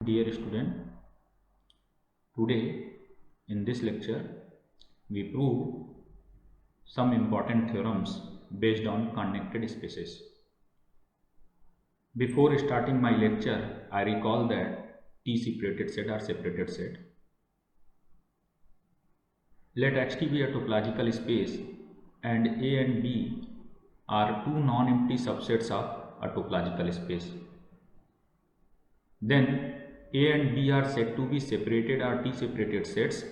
Dear student, today in this lecture we prove some important theorems based on connected spaces. Before starting my lecture, I recall that T separated set are separated set. Let Xt be a topological space and A and B are two non-empty subsets of a topological space. Then A and B are said to be separated or T-separated sets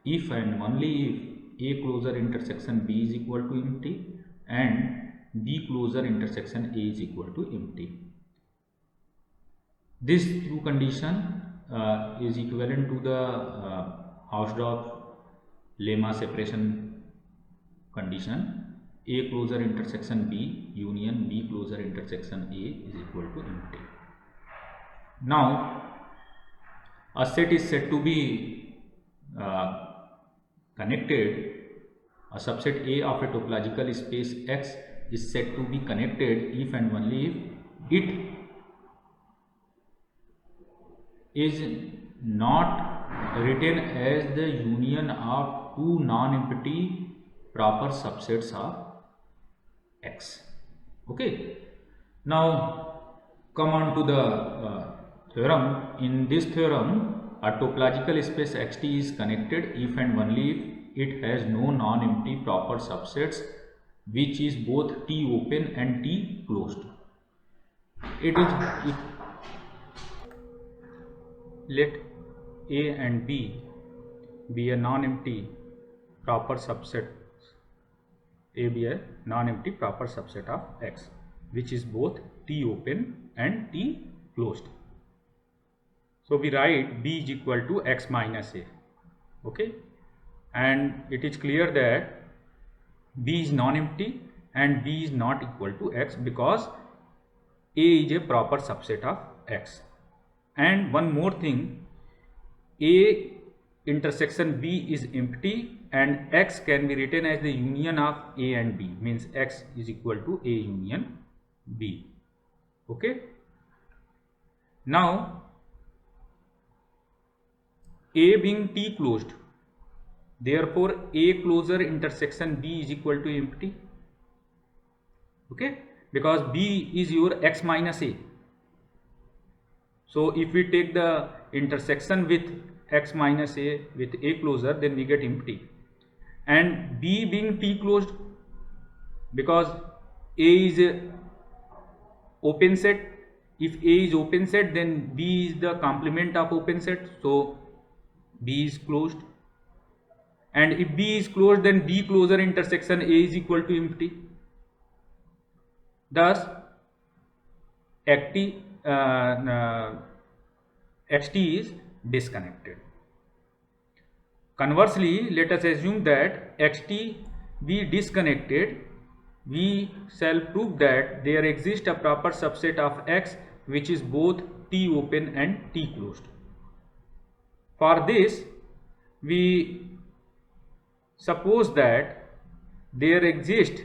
if and only if A closure intersection B is equal to empty and B closure intersection A is equal to empty. This true condition is equivalent to the Hausdorff-Lemma separation condition. A closure intersection B union B closure intersection A is equal to empty. Now, a set is said to be connected, a subset A of a topological space X is said to be connected if and only if it is not written as the union of two non-empty proper subsets of X. Okay. Now, come on to the theorem. In this theorem, a topological space Xt is connected if and only if it has no non-empty proper subsets which is both T open and T closed. Let A and B be a non-empty proper subset. A be a non-empty proper subset of X which is both T open and T closed. So we write B is equal to X minus A. Okay, and it is clear that B is non-empty and B is not equal to X because A is a proper subset of X. And one more thing, A intersection B is empty and X can be written as the union of A and B, means X is equal to A union B. Okay. Now, A being T closed, therefore A closure intersection B is equal to empty. Okay, because B is your X minus A. So if we take the intersection with X minus A with A closure, then we get empty. And B being T closed, because A is a open set. If A is open set, then B is the complement of open set. So B is closed. And if B is closed, then B closure intersection A is equal to empty. Thus, Xt is disconnected. Conversely, let us assume that Xt be disconnected. We shall prove that there exists a proper subset of X which is both T open and T closed. For this, we suppose that there exist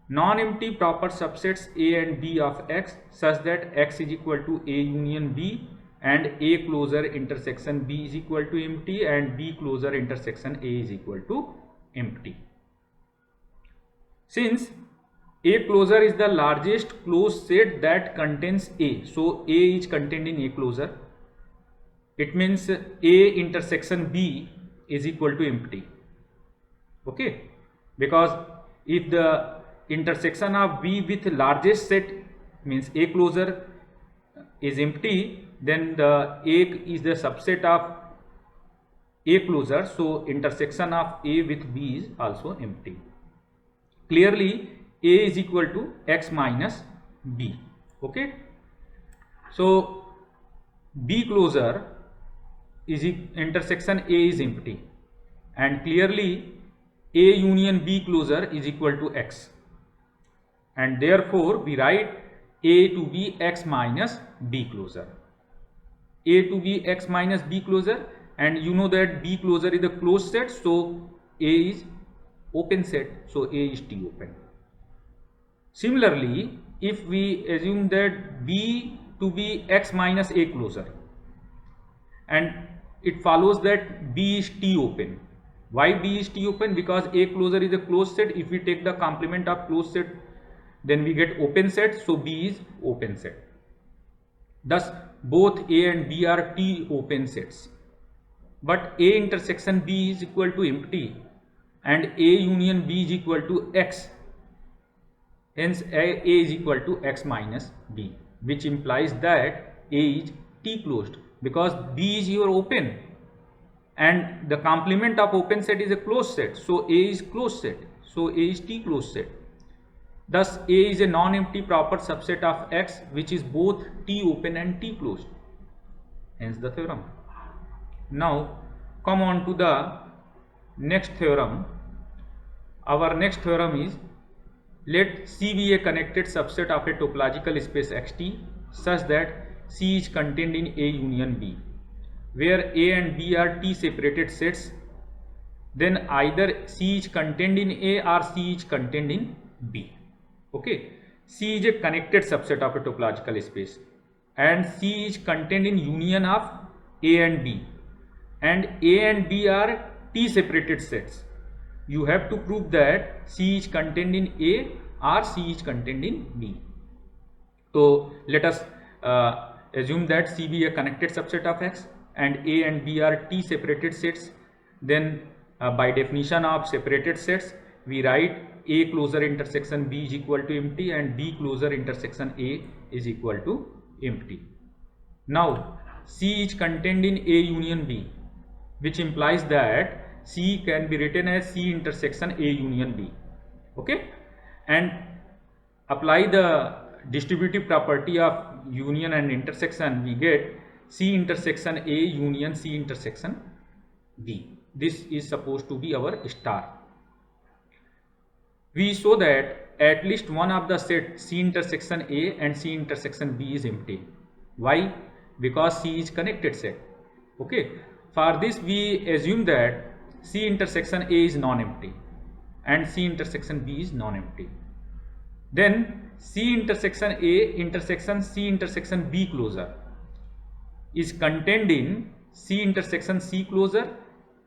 non-empty proper subsets A and B of X such that X is equal to A union B and A closure intersection B is equal to empty and B closure intersection A is equal to empty. Since A closure is the largest closed set that contains A, so A is contained in A closure, it means A intersection B is equal to empty. Okay, because if the intersection of B with largest set means A closure is empty, then the A is the subset of A closure, so intersection of A with B is also empty. Clearly, A is equal to X minus B. Okay, so B closure is intersection A is empty, and clearly A union B closure is equal to X, and therefore we write A to be X minus B closure. A to be X minus B closure, and you know that B closure is the closed set, so A is open set, so A is T open. Similarly, if we assume that B to be X minus A closure, and it follows that B is T open. Why B is T open? Because A closure is a closed set. If we take the complement of closed set, then we get open set, so B is open set. Thus both A and B are T open sets. But A intersection B is equal to empty and A union B is equal to X. Hence A is equal to X minus B, which implies that A is T closed, because B is your open and the complement of open set is a closed set, so A is closed set, so A is T closed set. Thus A is a non-empty proper subset of X, which is both T open and T closed. Hence the theorem. Now come on to the next theorem. Our next theorem is, let C be a connected subset of a topological space Xt such that C is contained in A union B, where A and B are T separated sets. Then either C is contained in A or C is contained in B. Okay, C is a connected subset of a topological space and C is contained in union of A and B, and A and B are T separated sets. You have to prove that C is contained in A or C is contained in B. So let us assume that C be a connected subset of X and A and B are T separated sets. Then by definition of separated sets, we write A closure intersection B is equal to empty and B closure intersection A is equal to empty. Now C is contained in A union B, which implies that C can be written as C intersection A union B. Okay, and apply the distributive property of union and intersection, we get C intersection A union C intersection B. This is supposed to be our star. We show that at least one of the set C intersection A and C intersection B is empty. Why? Because C is connected set. Okay, for this we assume that C intersection A is non-empty and C intersection B is non-empty. Then C intersection A intersection C intersection B closure is contained in C intersection C closure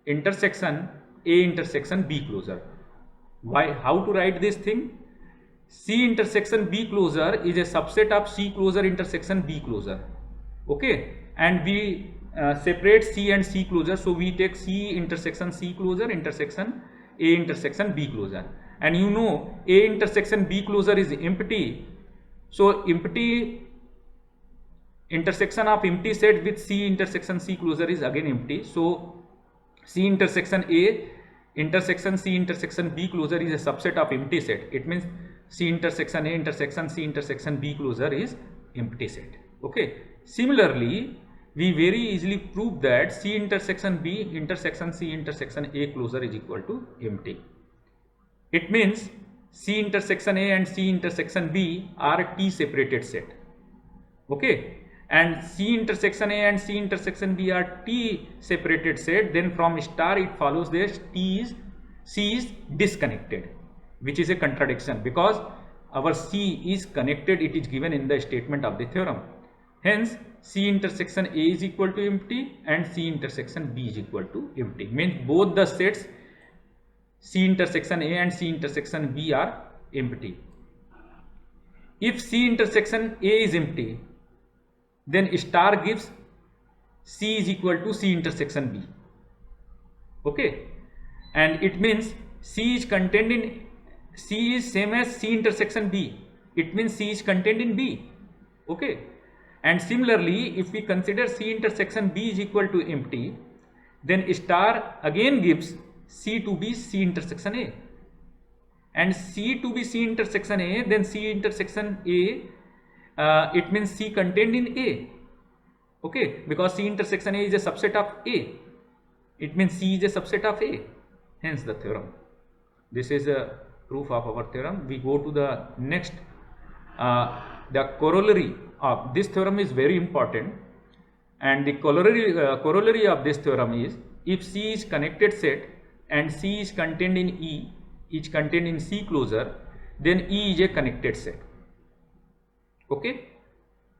intersection A intersection B closure. Why? How to write this thing? C intersection B closure is a subset of C closure intersection B closure. Okay, and we separate C and C closure, so we take C intersection C closure intersection A intersection B closure, and you know A intersection B closure is empty, so empty intersection of empty set with C intersection C closure is again empty, so C intersection A intersection C intersection B closure is a subset of empty set. It means C intersection A intersection C intersection B closure is empty set. Okay, similarly we very easily prove that C intersection B intersection C intersection A closure is equal to empty. It means C intersection A and C intersection B are T separated set. Okay, and C intersection A and C intersection B are T separated set. Then from star it follows that C is disconnected, which is a contradiction because our C is connected. It is given in the statement of the theorem. Hence C intersection A is equal to empty and C intersection B is equal to empty. Means both the sets C intersection A and C intersection B are empty. If C intersection A is empty, then star gives C is equal to C intersection B. Okay, and it means C is contained in C is same as C intersection B. It means C is contained in B. Okay. And similarly, if we consider C intersection B is equal to empty, then star again gives C to be C intersection A. And C to be C intersection A, then C intersection A, it means C contained in A. Okay, because C intersection A is a subset of A. It means C is a subset of A. Hence the theorem. This is a proof of our theorem. We go to the next. The corollary of this theorem is very important, and the corollary of this theorem is, if C is connected set and C is contained in E, is contained in C closure, then E is a connected set. Okay,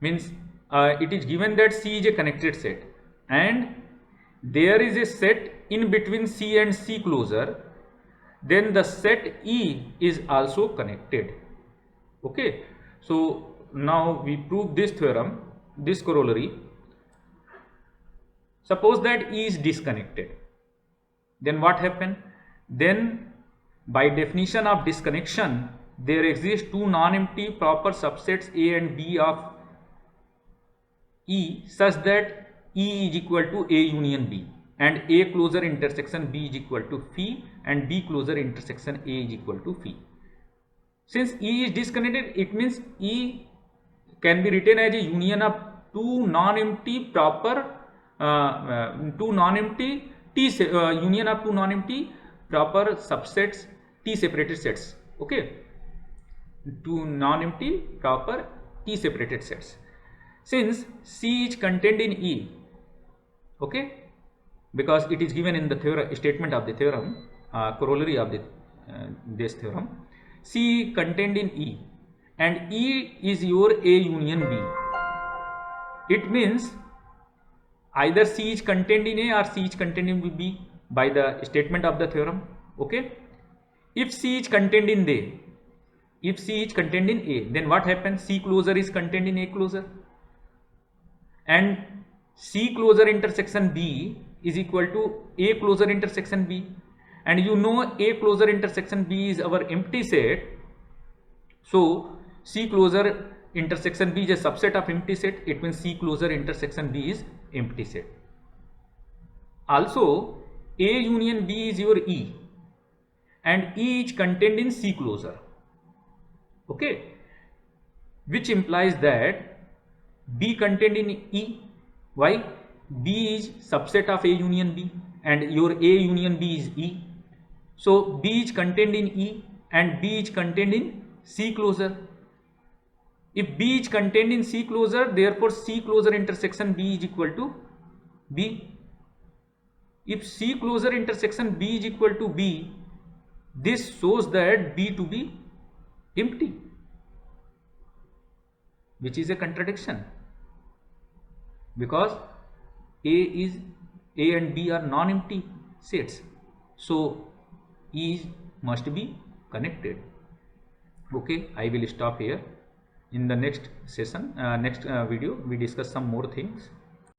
means it is given that C is a connected set. and there is a set in between C and C closure, then the set E is also connected. Okay, so now we prove this theorem, this corollary. Suppose that E is disconnected, then what happen? Then by definition of disconnection, there exist two non-empty proper subsets A and B of E such that E is equal to A union B, and A closure intersection B is equal to phi, and B closure intersection A is equal to phi. Since E is disconnected, it means E can be written as a union of two non-empty proper union of two non-empty proper subsets T separated sets. Okay, two non-empty proper T separated sets. Since C is contained in E, okay, because it is given in the theorem, statement of the theorem, corollary of the this theorem, C contained in E, and E is your A union B. It means either C is contained in A or C is contained in B by the statement of the theorem. Okay, if C is contained in A, then what happens? C closure is contained in A closure, and C closure intersection B is equal to A closure intersection B, and you know A closure intersection B is our empty set. So C closure intersection B is a subset of empty set. It means C closure intersection B is empty set. Also, A union B is your E, and E is contained in C closure. Okay, which implies that B contained in E. Why? B is subset of A union B, and your A union B is E. So B is contained in E, and B is contained in C closure. If B is contained in C closure, therefore C closure intersection B is equal to B. If C closure intersection B is equal to B, this shows that B to be empty, which is a contradiction, because A and B are non-empty sets, so E must be connected. Okay, I will stop here. In the next session, next video, we discuss some more things.